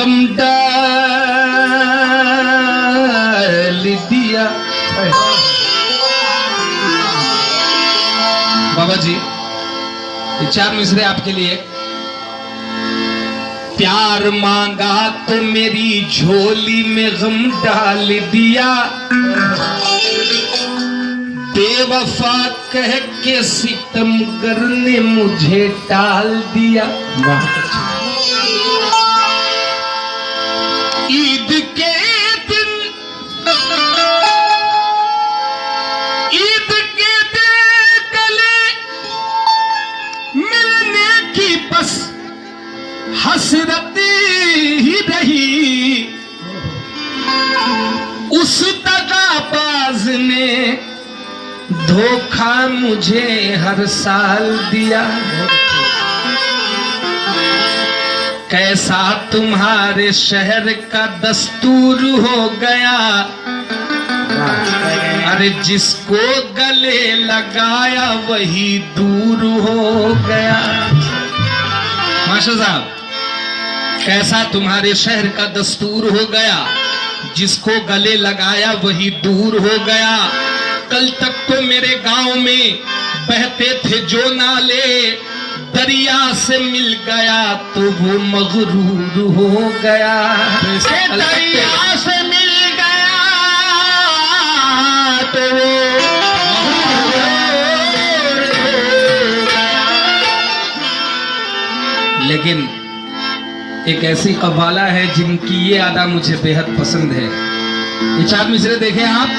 गम डाल दिया। बाबा जी ये 4 मिसरे आपके लिए। प्यार मांगा तो मेरी झोली में गम डाल दिया, बेवफा कह के सितमगर ने मुझे टाल दिया। ईद के दिन गले मिलने की बस हसरत ही रही, उस दगाबाज ने धोखा मुझे हर साल दिया। कैसा तुम्हारे शहर का दस्तूर हो गया, अरे जिसको गले लगाया वही दूर हो गया। मास्टर साहब, कैसा तुम्हारे शहर का दस्तूर हो गया, जिसको गले लगाया वही दूर हो गया। कल तक तो मेरे गांव में बहते थे जो नाले, दरिया से मिल गया तो वो मगरूर हो गया। दरिया से मिल गया तो वो मगरूर हो गया। लेकिन एक ऐसी कव्वाला है जिनकी ये अदा मुझे बेहद पसंद है। ये 4 मिसरे देखें आप।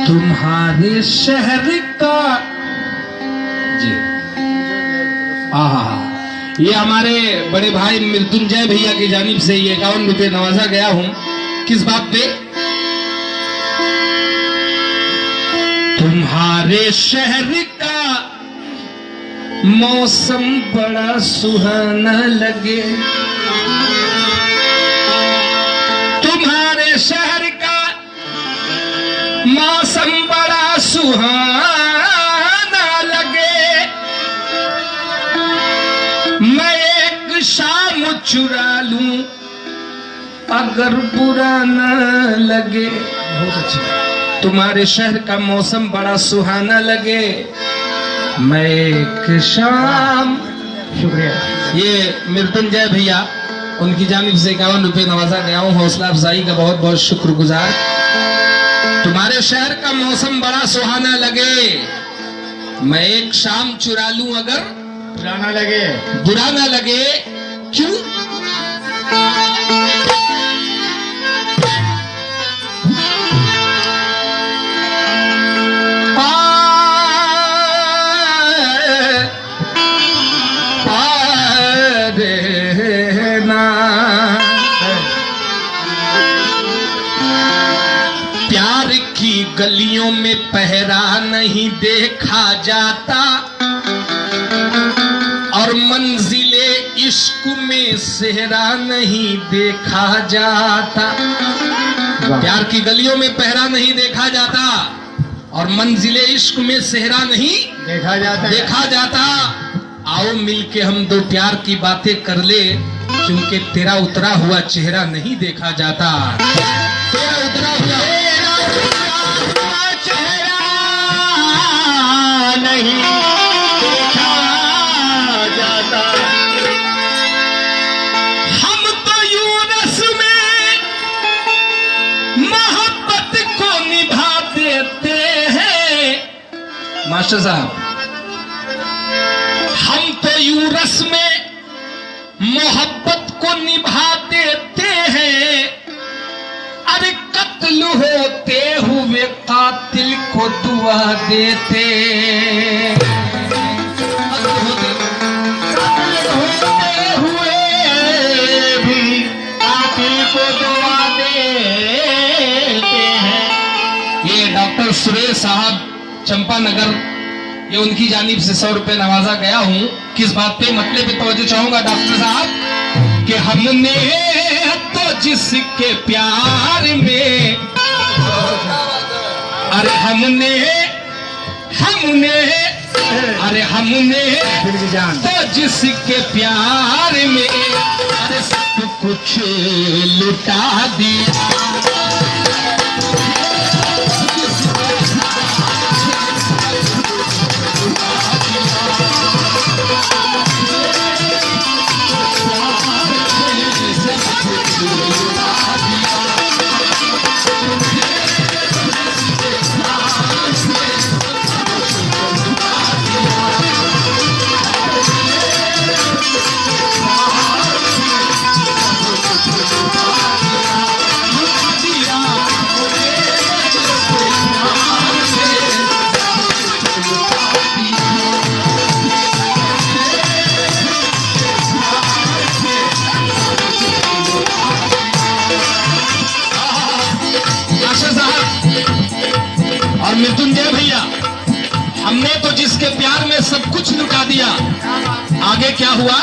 तुम्हारे शहर का जी ये हमारे बड़े भाई मृत्युंजय भैया की जानिब से ये 51 रुपये नवाजा गया हूं। किस बात पे? तुम्हारे शहर का मौसम बड़ा सुहाना लगे, तुम्हारे शहर का मौसम बड़ा सुहाना लगे। मैं एक शाम चुरा लूं अगर बुरा न लगे। बहुत अच्छा। तुम्हारे शहर का मौसम बड़ा सुहाना लगे, मैं एक शाम। शुक्रिया। ये मृत्युंजय भैया उनकी जानिब से 51 रुपये नवाजा गया हूँ। हौसला अफजाई का बहुत बहुत शुक्रगुजार। तुम्हारे शहर का मौसम बड़ा सुहाना लगे, मैं एक शाम चुरा लूं अगर बुरा ना लगे। बुरा ना लगे। क्यों? गलियों में पहरा नहीं देखा जाता, और मंजिले इश्क में सेहरा नहीं देखा जाता। प्यार की गलियों में पहरा नहीं देखा जाता और मंजिले इश्क में सेहरा नहीं देखा जाता। आओ मिलके हम दो प्यार की बातें कर ले, क्योंकि तेरा उतरा हुआ चेहरा नहीं देखा जाता। तेरा उतरा हुआ नहीं देखा जाता। हम तो यूं रस में मोहब्बत को निभा देते हैं। मास्टर साहब, हम तो यूं रस में मोहब्बत को निभा देते हैं, अरे कत्ल होते हुए कातिल को दुआ देते। होते हुए भी कातिल को दुआ देते हैं। ये डॉक्टर सुरेश साहब चंपानगर, ये उनकी जानिब से 100 रुपये नवाजा गया हूं। किस बात पे? मतलब पे तवज्जो चाहूंगा डॉक्टर साहब कि हमने तो जिसके प्यार में, अरे हमने अरे हमने दिल की जान तो जिसके प्यार में अरे सब कुछ लुटा दिया। और मृत्युंजय भैया, हमने तो जिसके प्यार में सब कुछ लुटा दिया, आगे क्या हुआ?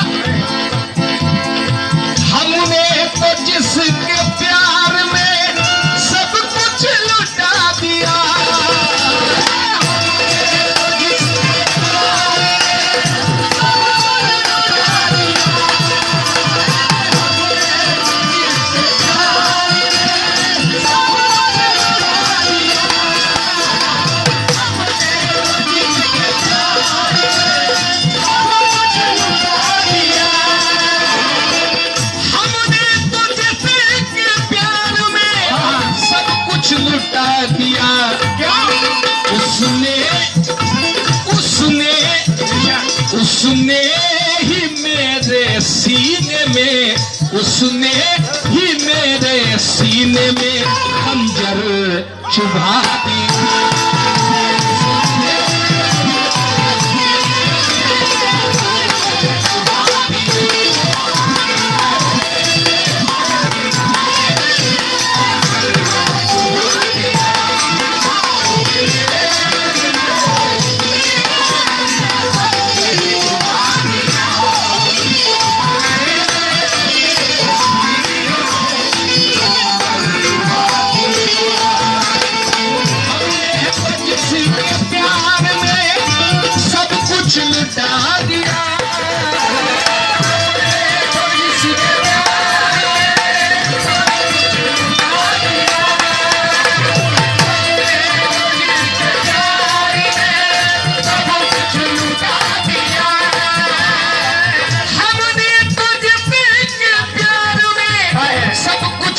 हमने तो जिसके प्यार में सब कुछ लुटा दिया। लुटा दिया क्या? उसने ही मेरे सीने में, उसने ही मेरे सीने में खंजर चुभा दिया।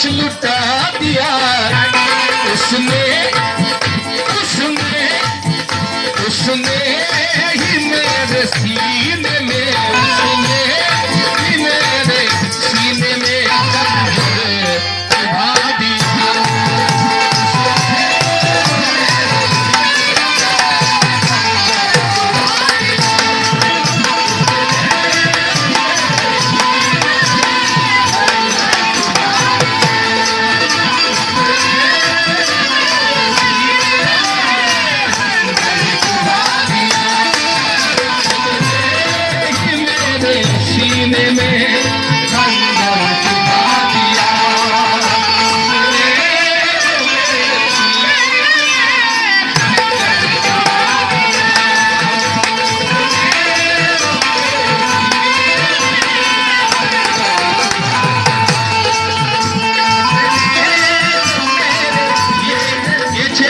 लुटा दिया उसने ही मेरे सीने में, उसने ही मेरे सीने में खंजर चुभा दिया। सीने में खंजर चुभा दिया। ये थे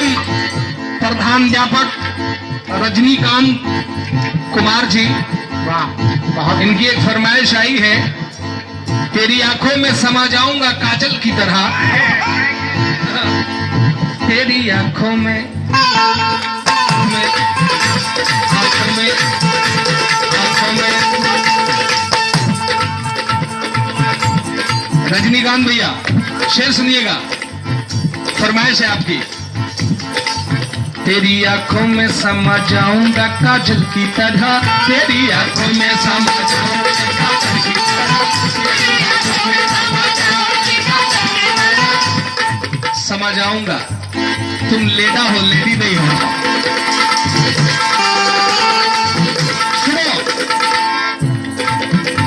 प्रधानाध्यापक रजनीकांत कुमार जी। वाह, इनकी एक फरमाइश आई है, तेरी आंखों में समा जाऊंगा काजल की तरह, तेरी आंखों में, आंखों में, आंखों में। रजनीकांत भैया शेर सुनिएगा, फरमाइश है आपकी। तेरी आंखों में समा जाऊंगा काजल की तरह, तेरी आंखों में समा जाऊंगा काजल की तरह, समा जाऊंगा। तुम लेडा हो, लेडी नहीं हो। सुनो,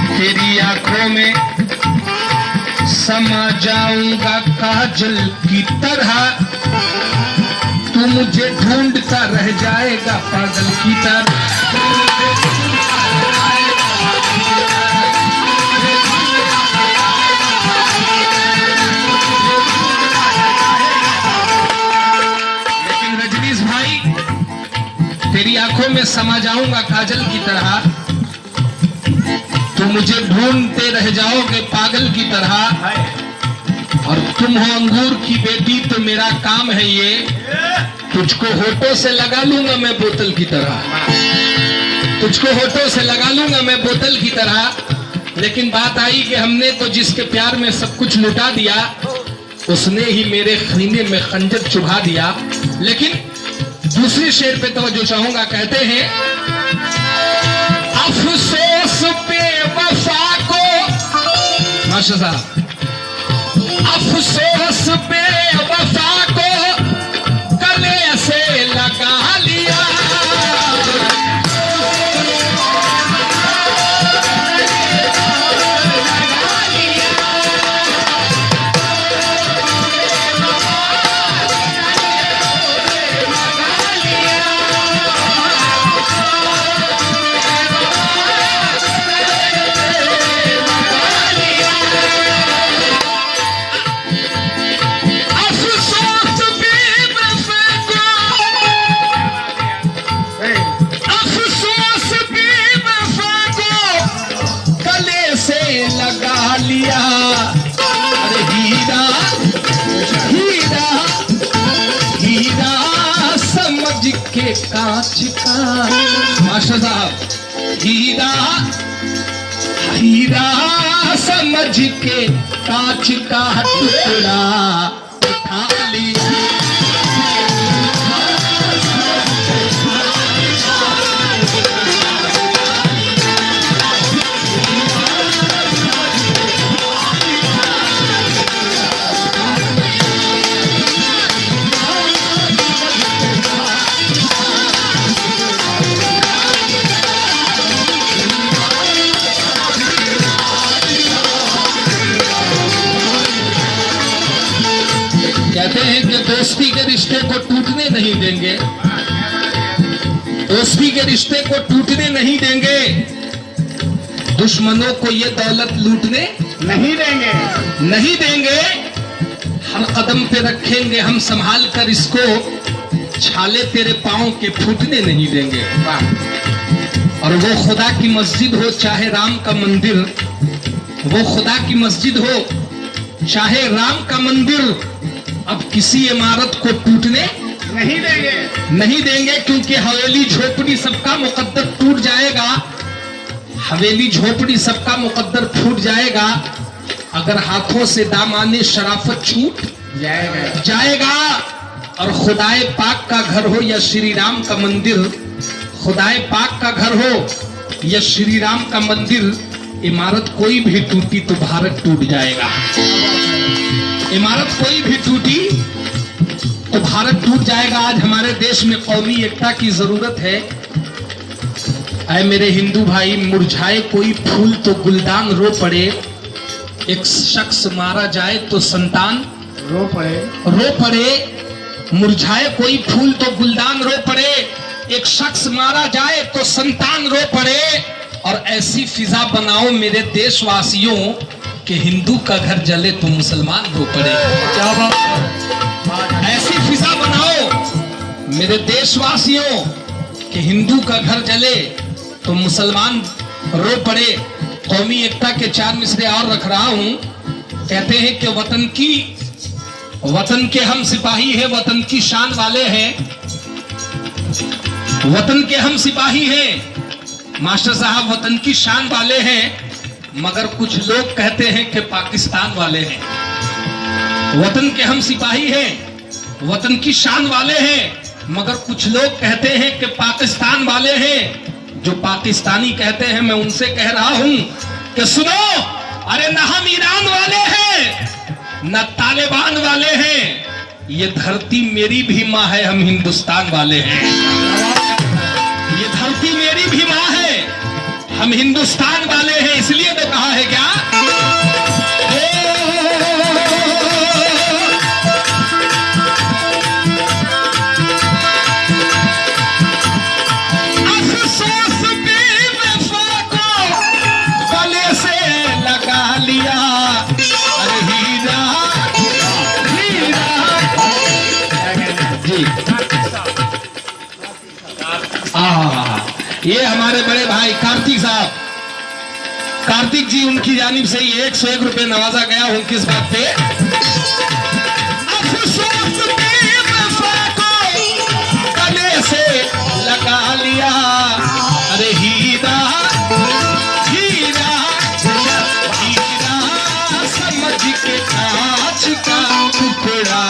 तेरी आंखों में समा जाऊंगा काजल की तरह, तू मुझे ढूंढता रह जाएगा पागल की तरह। लेकिन रजनीश भाई, तेरी आंखों में समा जाऊंगा काजल की तरह, तुम मुझे ढूंढते रह जाओगे पागल की तरह, और तुम हो अंगूर की बेटी तो मेरा काम है ये, तुझको होठों से लगा लूंगा मैं बोतल की तरह, तुझको होठों से लगा लूंगा मैं बोतल की तरह। लेकिन बात आई कि हमने तो जिसके प्यार में सब कुछ लुटा दिया, उसने ही मेरे सीने में खंजर चुभा दिया। लेकिन दूसरे शेर पे तवज्जो चाहूंगा, कहते हैं अफसोस पे वफा को, मास्टर साहब, अफसोस पे वफा को गले से लगा लिया, लगा लिया। अरे हीरा हीरा हीरा समझ के कांच का, मास्टर साहब, हीरा हीरा समझ के कांच का टुकड़ा उठा लिया। कहते हैं कि दोस्ती के रिश्ते को टूटने नहीं देंगे, दोस्ती के रिश्ते को टूटने नहीं देंगे, दुश्मनों को ये दौलत लूटने नहीं देंगे, नहीं देंगे, हर कदम पे रखेंगे हम संभाल कर इसको, छाले तेरे पांव के फूटने नहीं देंगे। और वो खुदा की मस्जिद हो चाहे राम का मंदिर, वो खुदा की मस्जिद हो चाहे राम का मंदिर, अब किसी इमारत को टूटने नहीं देंगे, नहीं देंगे, क्योंकि हवेली झोपड़ी सबका मुकद्दर टूट जाएगा, हवेली झोपड़ी सबका मुकद्दर फूट जाएगा, अगर हाथों से दामाने शराफत छूट जाएगा। और खुदाए पाक का घर हो या श्री राम का मंदिर, खुदाए पाक का घर हो या श्री राम का मंदिर, इमारत कोई भी टूटी तो भारत टूट जाएगा, इमारत कोई भी टूटी तो भारत टूट जाएगा। आज हमारे देश में कौमी एकता की जरूरत है। ऐ मेरे हिंदू भाई, मुरझाए कोई फूल तो गुलदान रो पड़े, एक शख्स मारा जाए तो संतान रो पड़े, मुरझाए कोई फूल तो गुलदान रो पड़े, एक शख्स मारा जाए तो संतान रो पड़े। और ऐसी फिजा बनाओ मेरे देशवासियों कि हिंदू का घर जले तो मुसलमान रो पड़े। ऐसी फिजा बनाओ मेरे देशवासियों कि हिंदू का घर जले तो मुसलमान रो पड़े। कौमी एकता के 4 मिसरे और रख रहा हूं। कहते हैं कि वतन के हम सिपाही हैं, वतन की शान वाले हैं, वतन के हम सिपाही हैं, मास्टर साहब वतन की शान वाले हैं, मगर कुछ लोग कहते हैं कि पाकिस्तान वाले हैं। वतन के हम सिपाही हैं, वतन की शान वाले हैं, मगर कुछ लोग कहते हैं कि पाकिस्तान वाले हैं। जो पाकिस्तानी कहते हैं मैं उनसे कह रहा हूं कि सुनो, अरे न हम ईरान वाले हैं न तालिबान वाले हैं, ये धरती मेरी भी माँ है, हम हिंदुस्तान वाले हैं। ये धरती मेरी भी माँ है, हम हिंदुस्तान वाले हैं। इसलिए तो कहा है क्या, अफसोस पे ये हमारे बड़े भाई कार्तिक साहब, कार्तिक जी, उनकी जानिब से 101 रुपए नवाजा गया हूं किस बात पे? अफसोस बेवफा को गले से लगा लिया, अरे हीरा हीरा हीरा समझ के कांच का टुकड़ा।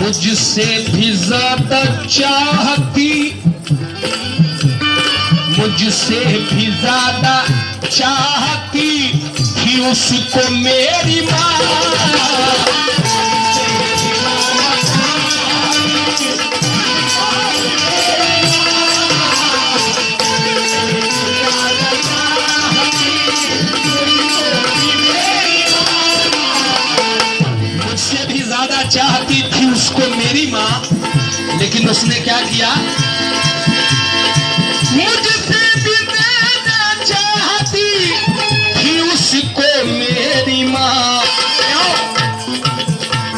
मुझसे भी ज्यादा चाहती, मुझसे भी ज्यादा चाहती थी उसको मेरी माँ। मुझसे भी ज्यादा चाहती थी उसको मेरी माँ, लेकिन उसने क्या किया? मुझसे भी ज्यादा चाहती थी उसको मेरी माँ।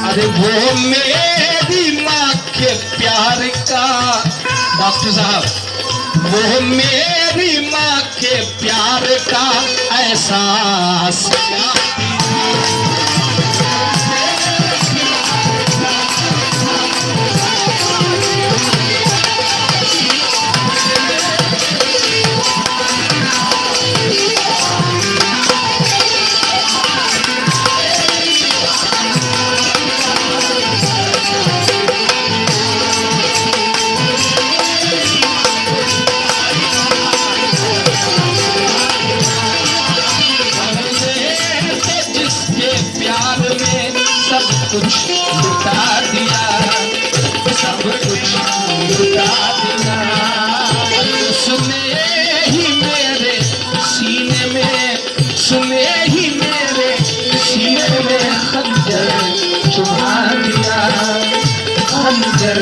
अरे वो मेरी माँ के प्यार का, डॉक्टर साहब, वो मेरी माँ के प्यार का एहसास क्या? कुछ लुटा दिया, सब कुछ लुटा दिया। सुने ही मेरे सीने में, सुने ही मेरे सीने में खंजर चुभा दिया, खंजर